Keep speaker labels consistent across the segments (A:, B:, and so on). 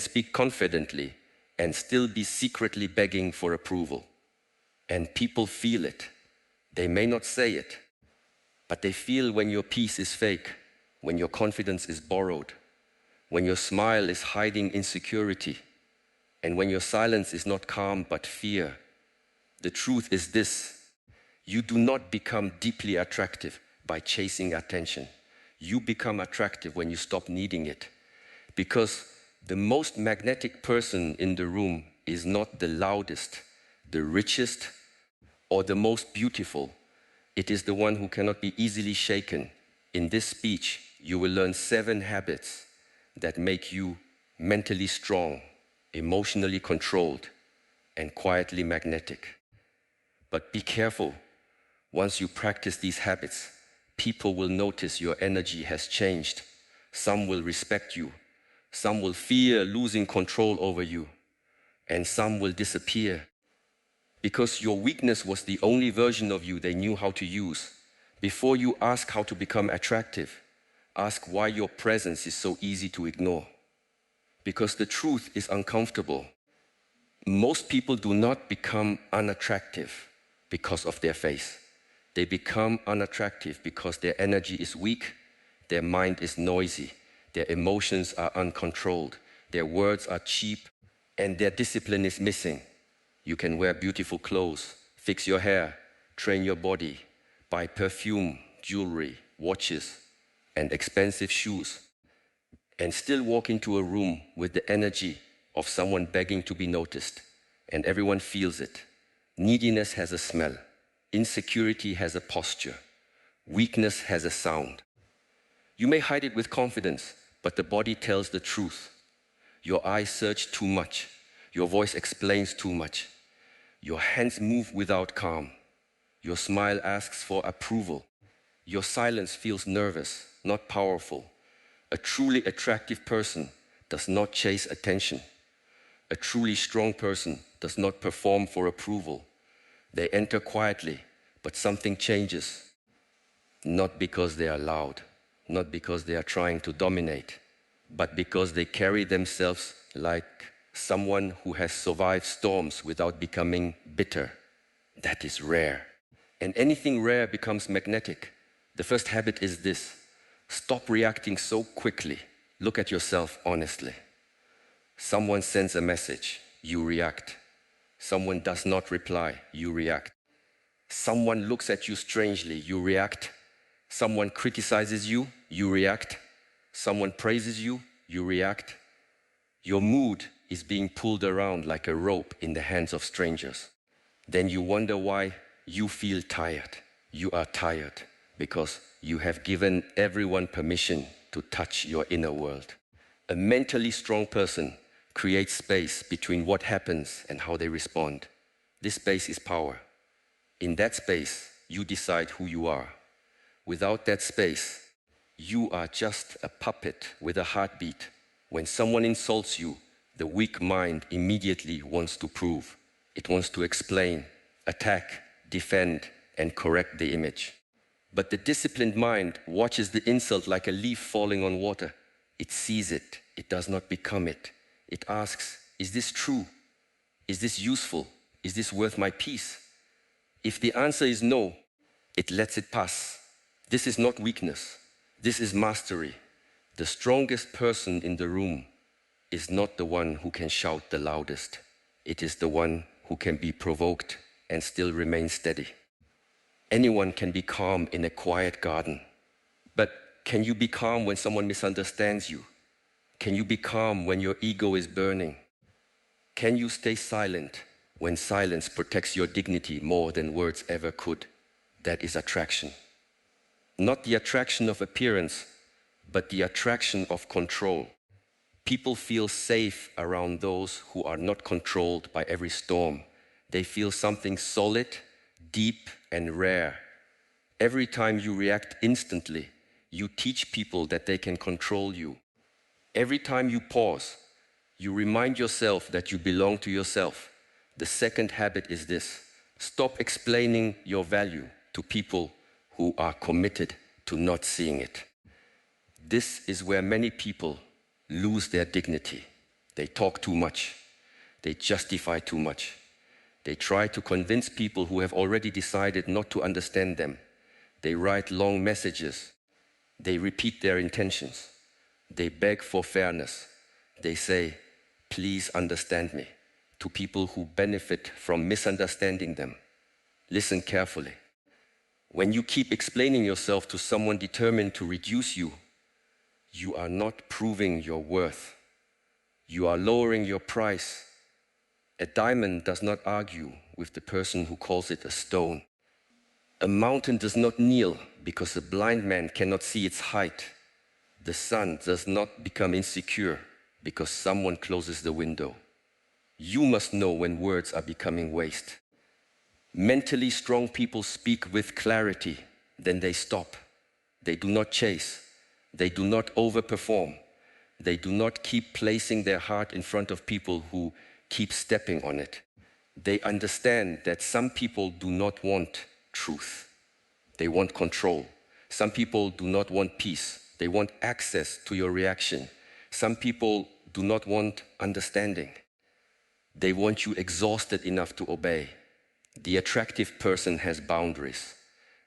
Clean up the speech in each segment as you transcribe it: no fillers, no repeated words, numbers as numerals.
A: speak confidently and still be secretly begging for approval. And people feel it. They may not say it, but they feel when your peace is fake, when your confidence is borrowed, when your smile is hiding insecurity, and when your silence is not calm but fear. The truth is this: you do not become deeply attractive by chasing attention. You become attractive when you stop needing it. Because the most magnetic person in the room is not the loudest, the richest, or the most beautiful. It is the one who cannot be easily shaken. In this speech, you will learn 7 habits that make you mentally strong, emotionally controlled, and quietly magnetic. But be careful. Once you practice these habits, people will notice your energy has changed. Some will respect you. Some will fear losing control over you. And some will disappear. Because your weakness was the only version of you they knew how to use. Before you ask how to become attractive, ask why your presence is so easy to ignore. Because the truth is uncomfortable. Most people do not become unattractive because of their face. They become unattractive because their energy is weak, their mind is noisy, their emotions are uncontrolled, their words are cheap, and their discipline is missing. You can wear beautiful clothes, fix your hair, train your body, buy perfume, jewelry, watches, and expensive shoes, and still walk into a room with the energy of someone begging to be noticed, and everyone feels it. Neediness has a smell. Insecurity has a posture. Weakness has a sound. You may hide it with confidence, but the body tells the truth. Your eyes search too much. Your voice explains too much. Your hands move without calm. Your smile asks for approval. Your silence feels nervous, not powerful. A truly attractive person does not chase attention. A truly strong person does not perform for approval. They enter quietly, but something changes. Not because they are loud, not because they are trying to dominate, but because they carry themselves like someone who has survived storms without becoming bitter. That is rare. And anything rare becomes magnetic. The first habit is this: stop reacting so quickly. Look at yourself honestly. Someone sends a message, you react. Someone does not reply, you react. Someone looks at you strangely, you react. Someone criticizes you, you react. Someone praises you, you react. Your mood is being pulled around like a rope in the hands of strangers. Then you wonder why you feel tired. You are tired because you have given everyone permission to touch your inner world. A mentally strong person creates space between what happens and how they respond. This space is power. In that space, you decide who you are. Without that space, you are just a puppet with a heartbeat. When someone insults you, the weak mind immediately wants to prove. It wants to explain, attack, defend, and correct the image. But the disciplined mind watches the insult like a leaf falling on water. It sees it. It does not become it. It asks, is this true? Is this useful? Is this worth my peace? If the answer is no, it lets it pass. This is not weakness. This is mastery. The strongest person in the room is not the one who can shout the loudest. It is the one who can be provoked and still remain steady. Anyone can be calm in a quiet garden. But can you be calm when someone misunderstands you? Can you be calm when your ego is burning? Can you stay silent when silence protects your dignity more than words ever could? That is attraction. Not the attraction of appearance, but the attraction of control. People feel safe around those who are not controlled by every storm. They feel something solid, deep, and rare. Every time you react instantly, you teach people that they can control you. Every time you pause, you remind yourself that you belong to yourself. The second habit is this: stop explaining your value to people who are committed to not seeing it. This is where many people lose their dignity. They talk too much. They justify too much. They try to convince people who have already decided not to understand them. They write long messages. They repeat their intentions. They beg for fairness. They say, please understand me, to people who benefit from misunderstanding them. Listen carefully. When you keep explaining yourself to someone determined to reduce you, you are not proving your worth. You are lowering your price. A diamond does not argue with the person who calls it a stone. A mountain does not kneel because a blind man cannot see its height. The sun does not become insecure because someone closes the window. You must know when words are becoming waste. Mentally strong people speak with clarity, then they stop. They do not chase. They do not overperform. They do not keep placing their heart in front of people who keep stepping on it. They understand that some people do not want truth. They want control. Some people do not want peace. They want access to your reaction. Some people do not want understanding. They want you exhausted enough to obey. The attractive person has boundaries.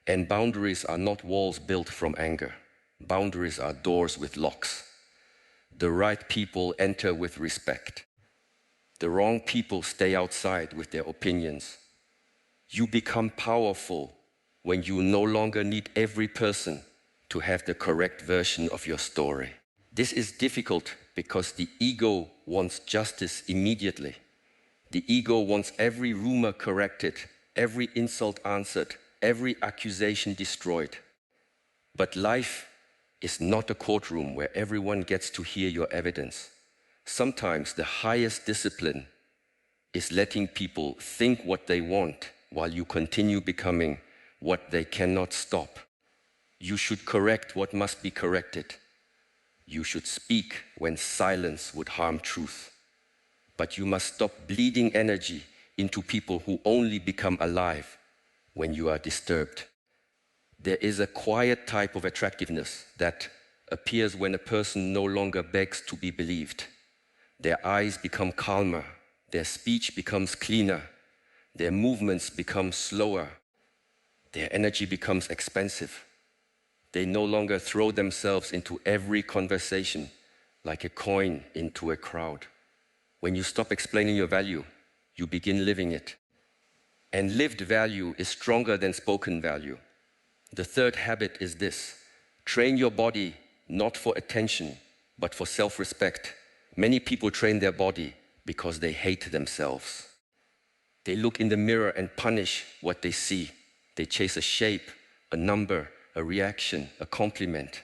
A: And boundaries are not walls built from anger. Boundaries are doors with locks. The right people enter with respect. The wrong people stay outside with their opinions. You become powerful when you no longer need every person to have the correct version of your story. This is difficult because the ego wants justice immediately. The ego wants every rumor corrected, every insult answered, every accusation destroyed. But life is not a courtroom where everyone gets to hear your evidence. Sometimes the highest discipline is letting people think what they want while you continue becoming what they cannot stop. You should correct what must be corrected. You should speak when silence would harm truth. But you must stop bleeding energy into people who only become alive when you are disturbed. There is a quiet type of attractiveness that appears when a person no longer begs to be believed. Their eyes become calmer, their speech becomes cleaner, their movements become slower, their energy becomes expansive. They no longer throw themselves into every conversation like a coin into a crowd. When you stop explaining your value, you begin living it. And lived value is stronger than spoken value. The third habit is this: train your body not for attention, but for self-respect. Many people train their body because they hate themselves. They look in the mirror and punish what they see. They chase a shape, a number, a reaction, a compliment.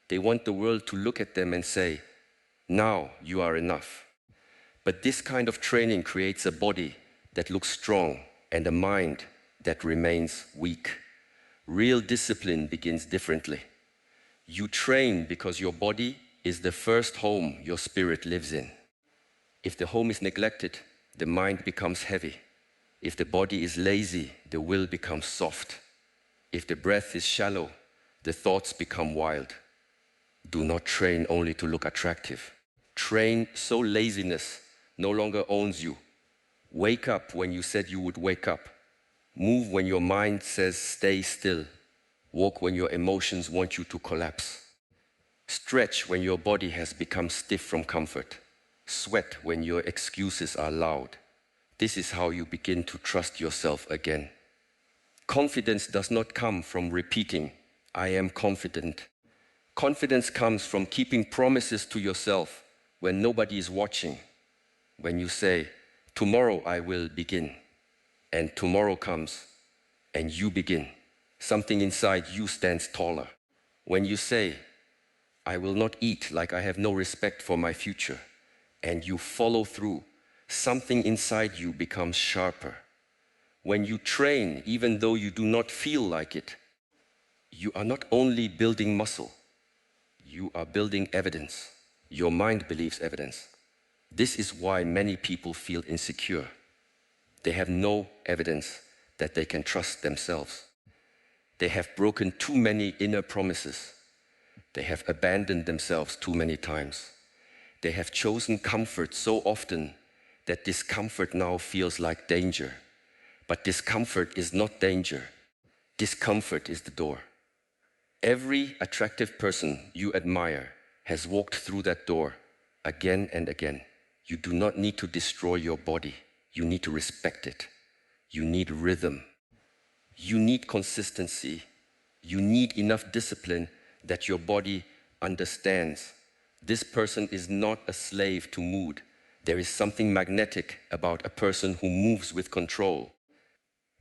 A: They want the world to look at them and say, now you are enough. But this kind of training creates a body that looks strong and a mind that remains weak. Real discipline begins differently. You train because your body is the first home your spirit lives in. If the home is neglected, the mind becomes heavy. If the body is lazy, the will becomes soft. If the breath is shallow, the thoughts become wild. Do not train only to look attractive. Train so laziness no longer owns you. Wake up when you said you would wake up. Move when your mind says stay still. Walk when your emotions want you to collapse. Stretch when your body has become stiff from comfort. Sweat when your excuses are loud. This is how you begin to trust yourself again. Confidence does not come from repeating, I am confident. Confidence comes from keeping promises to yourself when nobody is watching. When you say, tomorrow I will begin, and tomorrow comes, and you begin. Something inside you stands taller. When you say, I will not eat like I have no respect for my future, and you follow through, something inside you becomes sharper. When you train, even though you do not feel like it, you are not only building muscle, you are building evidence. Your mind believes evidence. This is why many people feel insecure. They have no evidence that they can trust themselves. They have broken too many inner promises. They have abandoned themselves too many times. They have chosen comfort so often that discomfort now feels like danger. But discomfort is not danger. Discomfort is the door. Every attractive person you admire has walked through that door again and again. You do not need to destroy your body. You need to respect it. You need rhythm. You need consistency. You need enough discipline that your body understands. This person is not a slave to mood. There is something magnetic about a person who moves with control.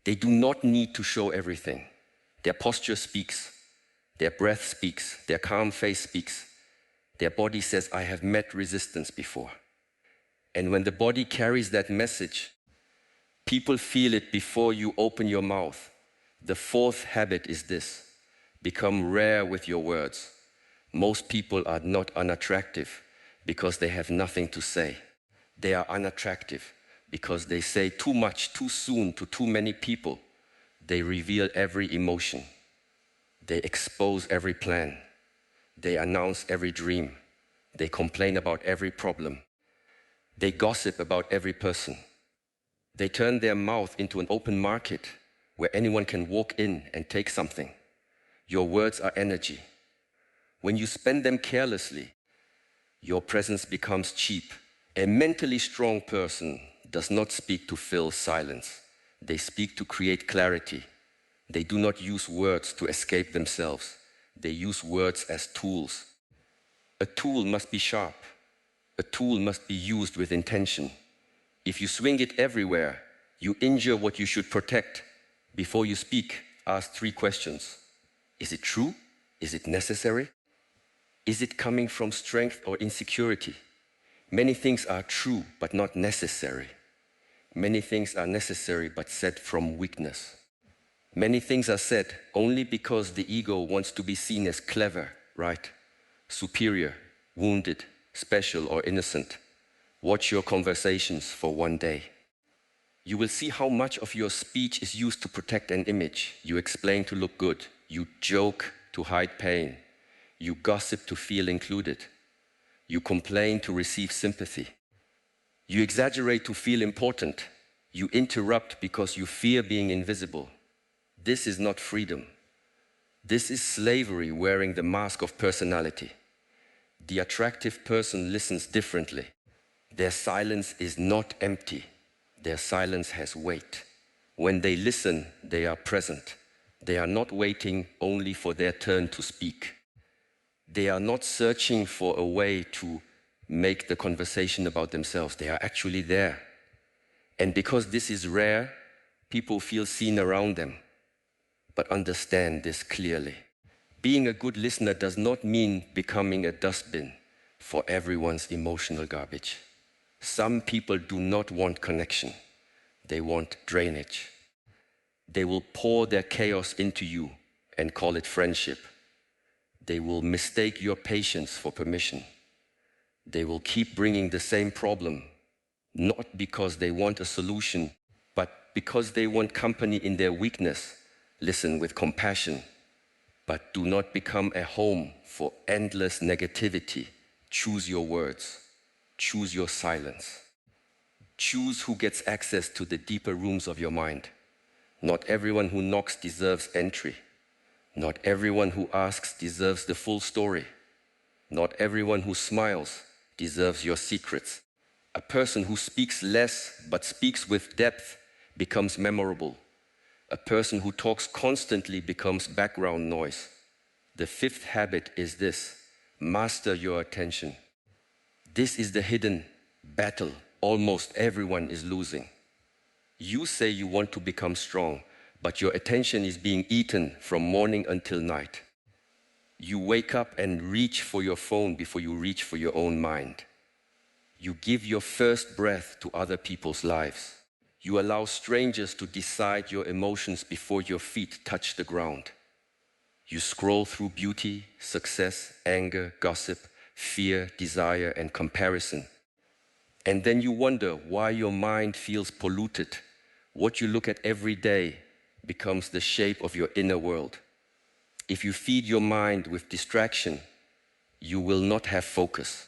A: They do not need to show everything. Their posture speaks. Their breath speaks. Their calm face speaks. Their body says, I have met resistance before. And when the body carries that message, people feel it before you open your mouth. The fourth habit is this: become rare with your words. Most people are not unattractive because they have nothing to say. They are unattractive because they say too much too soon to too many people. They reveal every emotion. They expose every plan. They announce every dream. They complain about every problem. They gossip about every person. They turn their mouth into an open market where anyone can walk in and take something. Your words are energy. When you spend them carelessly, your presence becomes cheap. A mentally strong person does not speak to fill silence. They speak to create clarity. They do not use words to escape themselves. They use words as tools. A tool must be sharp. A tool must be used with intention. If you swing it everywhere, you injure what you should protect. Before you speak, ask 3 questions. Is it true? Is it necessary? Is it coming from strength or insecurity? Many things are true but not necessary. Many things are necessary but said from weakness. Many things are said only because the ego wants to be seen as clever, right, superior, wounded, special, or innocent. Watch your conversations for one day. You will see how much of your speech is used to protect an image. You explain to look good. You joke to hide pain. You gossip to feel included. You complain to receive sympathy. You exaggerate to feel important. You interrupt because you fear being invisible. This is not freedom. This is slavery wearing the mask of personality. The attractive person listens differently. Their silence is not empty. Their silence has weight. When they listen, they are present. They are not waiting only for their turn to speak. They are not searching for a way to make the conversation about themselves. They are actually there. And because this is rare, people feel seen around them. But understand this clearly. Being a good listener does not mean becoming a dustbin for everyone's emotional garbage. Some people do not want connection. They want drainage. They will pour their chaos into you and call it friendship. They will mistake your patience for permission. They will keep bringing the same problem, not because they want a solution, but because they want company in their weakness. Listen with compassion, but do not become a home for endless negativity. Choose your words. Choose your silence. Choose who gets access to the deeper rooms of your mind. Not everyone who knocks deserves entry. Not everyone who asks deserves the full story. Not everyone who smiles deserves your secrets. A person who speaks less but speaks with depth becomes memorable. A person who talks constantly becomes background noise. The 5th habit is this: master your attention. This is the hidden battle almost everyone is losing. You say you want to become strong, but your attention is being eaten from morning until night. You wake up and reach for your phone before you reach for your own mind. You give your first breath to other people's lives. You allow strangers to decide your emotions before your feet touch the ground. You scroll through beauty, success, anger, gossip, fear, desire, and comparison. And then you wonder why your mind feels polluted. What you look at every day becomes the shape of your inner world. If you feed your mind with distraction, you will not have focus.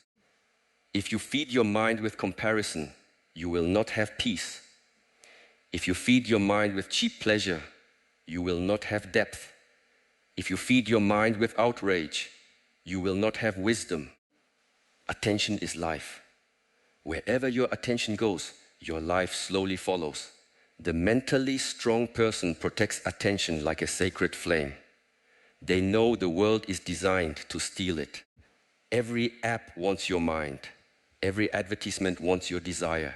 A: If you feed your mind with comparison, you will not have peace. If you feed your mind with cheap pleasure, you will not have depth. If you feed your mind with outrage, you will not have wisdom. Attention is life. Wherever your attention goes, your life slowly follows. The mentally strong person protects attention like a sacred flame. They know the world is designed to steal it. Every app wants your mind. Every advertisement wants your desire.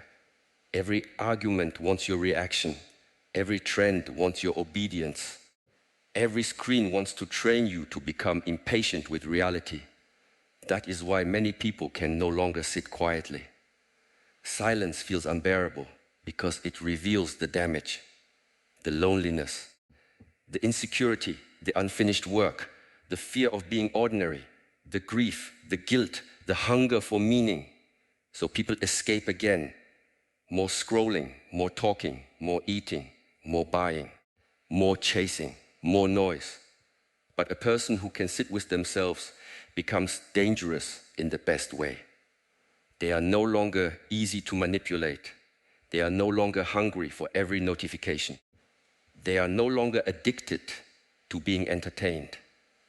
A: Every argument wants your reaction. Every trend wants your obedience. Every screen wants to train you to become impatient with reality. That is why many people can no longer sit quietly. Silence feels unbearable because it reveals the damage, the loneliness, the insecurity, the unfinished work, the fear of being ordinary, the grief, the guilt, the hunger for meaning. So people escape again. More scrolling, more talking, more eating, more buying, more chasing, more noise. But a person who can sit with themselves becomes dangerous in the best way. They are no longer easy to manipulate. They are no longer hungry for every notification. They are no longer addicted to being entertained.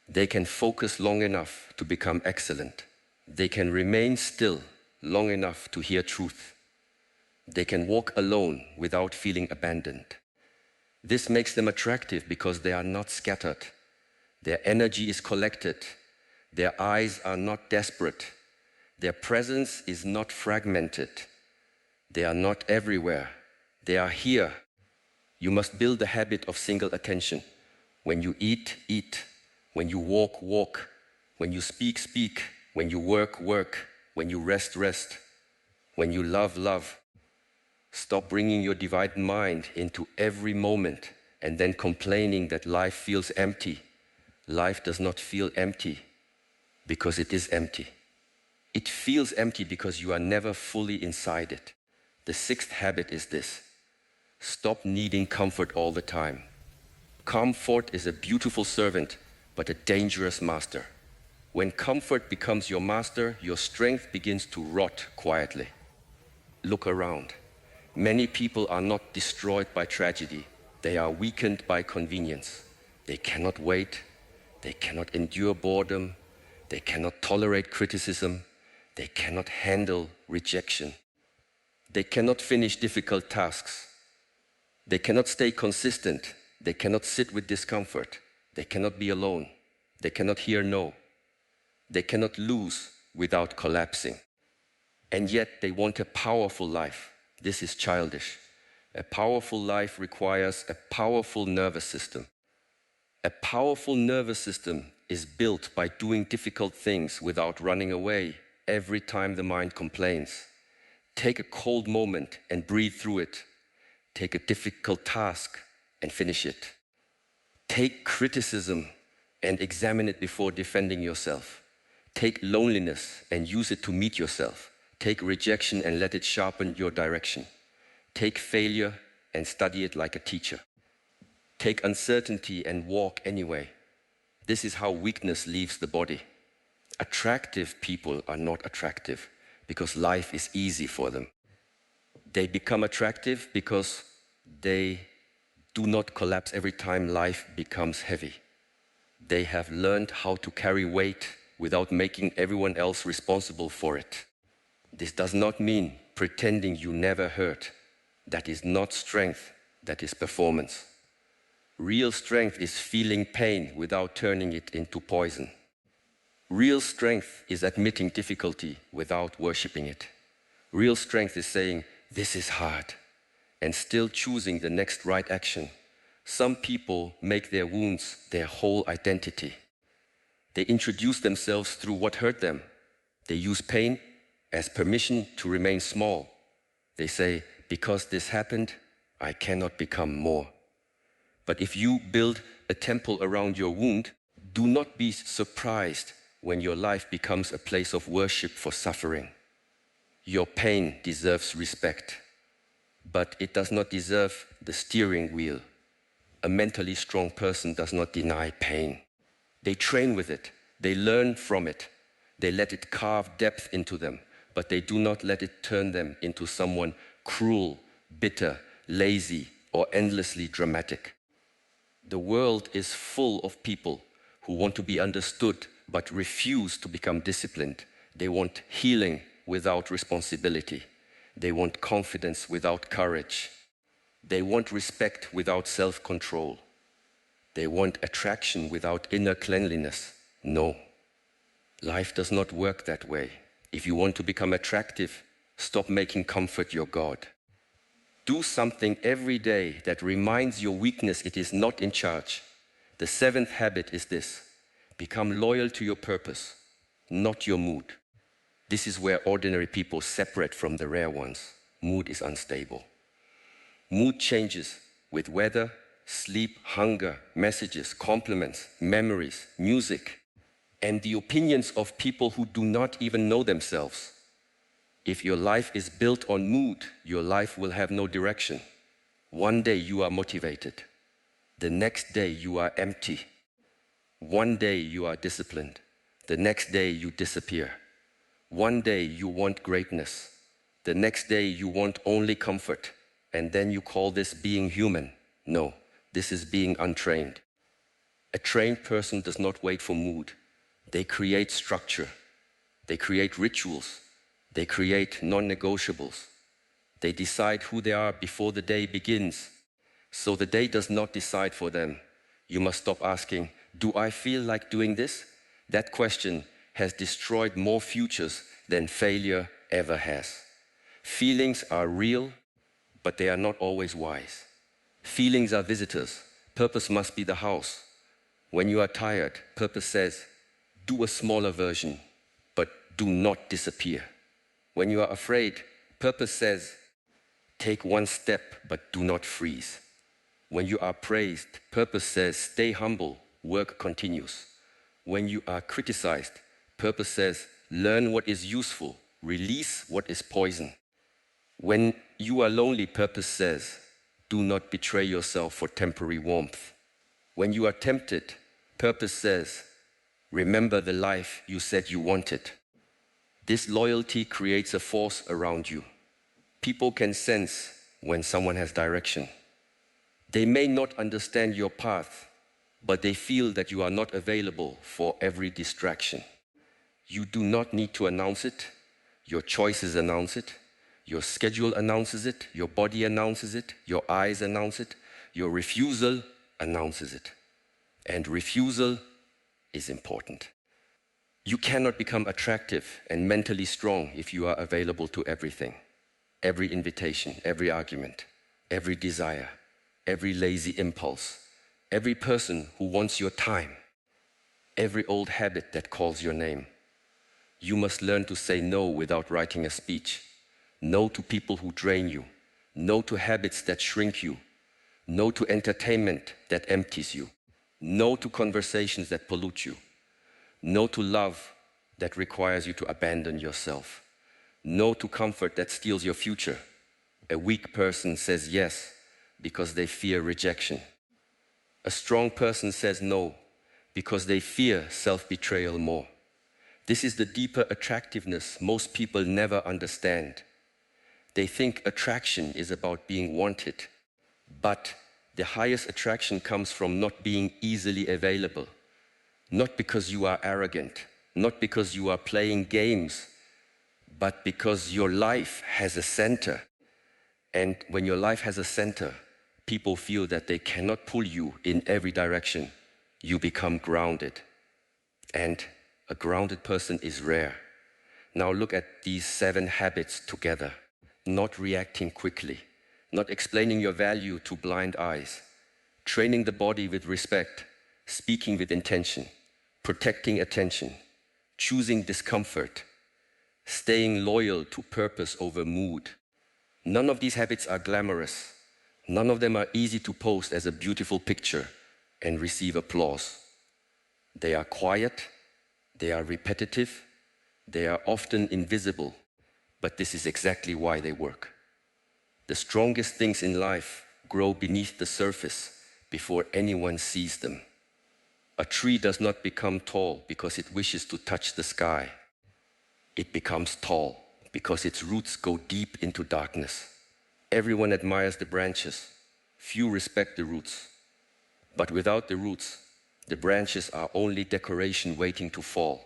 A: They can focus long enough to become excellent. They can remain still long enough to hear truth. They can walk alone without feeling abandoned. This makes them attractive because they are not scattered. Their energy is collected. Their eyes are not desperate. Their presence is not fragmented. They are not everywhere. They are here. You must build the habit of single attention. When you eat, eat. When you walk, walk. When you speak, speak. When you work, work. When you rest, rest. When you love, love. Stop bringing your divided mind into every moment and then complaining that life feels empty. Life does not feel empty because it is empty. It feels empty because you are never fully inside it. The sixth habit is this: stop needing comfort all the time. Comfort is a beautiful servant, but a dangerous master. When comfort becomes your master, your strength begins to rot quietly. Look around. Many people are not destroyed by tragedy. They are weakened by convenience. They cannot wait. They cannot endure boredom. They cannot tolerate criticism. They cannot handle rejection. They cannot finish difficult tasks. They cannot stay consistent. They cannot sit with discomfort. They cannot be alone. They cannot hear no. They cannot lose without collapsing. And yet they want a powerful life. This is childish. A powerful life requires a powerful nervous system. A powerful nervous system is built by doing difficult things without running away every time the mind complains. Take a cold moment and breathe through it. Take a difficult task and finish it. Take criticism and examine it before defending yourself. Take loneliness and use it to meet yourself. Take rejection and let it sharpen your direction. Take failure and study it like a teacher. Take uncertainty and walk anyway. This is how weakness leaves the body. Attractive people are not attractive because life is easy for them. They become attractive because they do not collapse every time life becomes heavy. They have learned how to carry weight without making everyone else responsible for it. This does not mean pretending you never hurt. That is not strength, that is performance. Real strength is feeling pain without turning it into poison. Real strength is admitting difficulty without worshipping it. Real strength is saying, this is hard, and still choosing the next right action. Some people make their wounds their whole identity. They introduce themselves through what hurt them. They use pain as permission to remain small. They say, because this happened, I cannot become more. But if you build a temple around your wound, do not be surprised when your life becomes a place of worship for suffering. Your pain deserves respect, but it does not deserve the steering wheel. A mentally strong person does not deny pain. They train with it. They learn from it. They let it carve depth into them. but they do not let it turn them into someone cruel, bitter, lazy, or endlessly dramatic. The world is full of people who want to be understood but refuse to become disciplined. They want healing without responsibility. They want confidence without courage. They want respect without self-control. They want attraction without inner cleanliness. No, life does not work that way. If you want to become attractive, stop making comfort your God. Do something every day that reminds your weakness it is not in charge. The seventh habit is this: become loyal to your purpose, not your mood. This is where ordinary people separate from the rare ones. Mood is unstable. Mood changes with weather, sleep, hunger, messages, compliments, memories, music, and the opinions of people who do not even know themselves. If your life is built on mood, your life will have no direction. One day you are motivated. The next day you are empty. One day you are disciplined. The next day you disappear. One day you want greatness. The next day you want only comfort. And then you call this being human. No, this is being untrained. A trained person does not wait for mood. They create structure. They create rituals. They create non-negotiables. They decide who they are before the day begins. So the day does not decide for them. You must stop asking, do I feel like doing this? That question has destroyed more futures than failure ever has. Feelings are real, but they are not always wise. Feelings are visitors. Purpose must be the house. When you are tired, purpose says, do a smaller version, but do not disappear. When you are afraid, purpose says, take one step, but do not freeze. When you are praised, purpose says, stay humble, work continues. When you are criticized, purpose says, learn what is useful, release what is poison. When you are lonely, purpose says, do not betray yourself for temporary warmth. When you are tempted, purpose says, remember the life you said you wanted. This loyalty creates a force around you. People can sense when someone has direction. They may not understand your path, but they feel that you are not available for every distraction. You do not need to announce it. Your choices announce it. Your schedule announces it. Your body announces it. Your eyes announce it. Your refusal announces it. And refusal is important. You cannot become attractive and mentally strong if you are available to everything. Every invitation, every argument, every desire, every lazy impulse, every person who wants your time, every old habit that calls your name. You must learn to say no without writing a speech. No to people who drain you. No to habits that shrink you. No to entertainment that empties you. No to conversations that pollute you. No to love that requires you to abandon yourself. No to comfort that steals your future. A weak person says yes because they fear rejection. A strong person says no because they fear self-betrayal more. This is the deeper attractiveness most people never understand. They think attraction is about being wanted, but the highest attraction comes from not being easily available. Not because you are arrogant, not because you are playing games, but because your life has a center. And when your life has a center, people feel that they cannot pull you in every direction. You become grounded. And a grounded person is rare. Now look at these 7 habits together. Not reacting quickly, not explaining your value to blind eyes, training the body with respect, speaking with intention, protecting attention, choosing discomfort, staying loyal to purpose over mood. None of these habits are glamorous. None of them are easy to post as a beautiful picture and receive applause. They are quiet, they are repetitive, they are often invisible, but this is exactly why they work. The strongest things in life grow beneath the surface before anyone sees them. A tree does not become tall because it wishes to touch the sky. It becomes tall because its roots go deep into darkness. Everyone admires the branches. Few respect the roots. But without the roots, the branches are only decoration waiting to fall.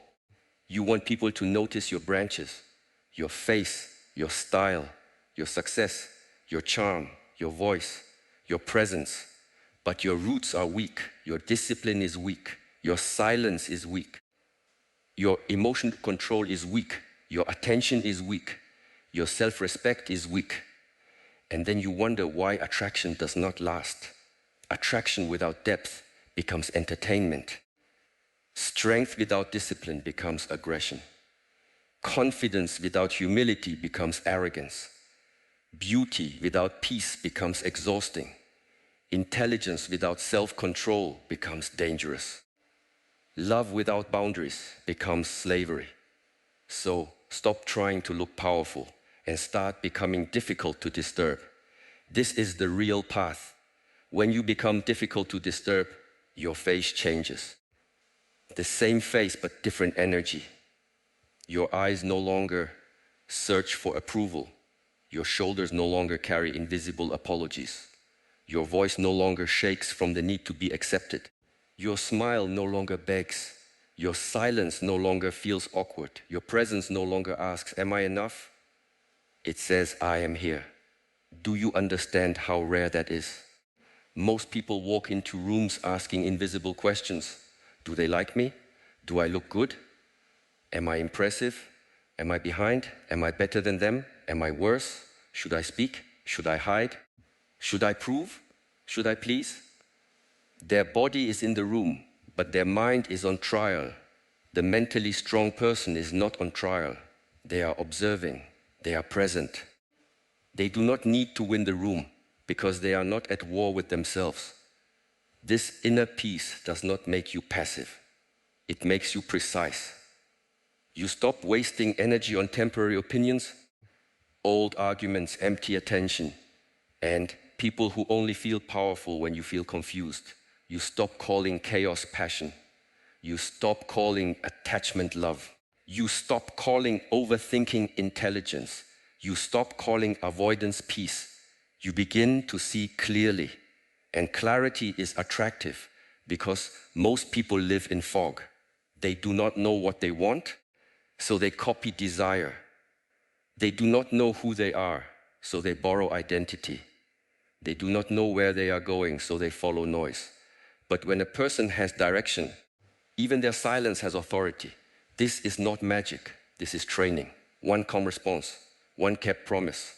A: You want people to notice your branches, your face, your style, your success, your charm, your voice, your presence. But your roots are weak, your discipline is weak, your silence is weak, your emotional control is weak, your attention is weak, your self-respect is weak. And then you wonder why attraction does not last. Attraction without depth becomes entertainment. Strength without discipline becomes aggression. Confidence without humility becomes arrogance. Beauty without peace becomes exhausting. Intelligence without self-control becomes dangerous. Love without boundaries becomes slavery. So stop trying to look powerful and start becoming difficult to disturb. This is the real path. When you become difficult to disturb, your face changes. The same face but different energy. Your eyes no longer search for approval. Your shoulders no longer carry invisible apologies. Your voice no longer shakes from the need to be accepted. Your smile no longer begs. Your silence no longer feels awkward. Your presence no longer asks, "Am I enough?" It says, "I am here." Do you understand how rare that is? Most people walk into rooms asking invisible questions. Do they like me? Do I look good? Am I impressive? Am I behind? Am I better than them? Am I worse? Should I speak? Should I hide? Should I prove? Should I please? Their body is in the room, but their mind is on trial. The mentally strong person is not on trial. They are observing. They are present. They do not need to win the room because they are not at war with themselves. This inner peace does not make you passive. It makes you precise. You stop wasting energy on temporary opinions, old arguments, empty attention, and people who only feel powerful when you feel confused. You stop calling chaos passion. You stop calling attachment love. You stop calling overthinking intelligence. You stop calling avoidance peace. You begin to see clearly. And clarity is attractive because most people live in fog. They do not know what they want, so they copy desire. They do not know who they are, so they borrow identity. They do not know where they are going, so they follow noise. But when a person has direction, even their silence has authority. This is not magic, this is training. One calm response, one kept promise,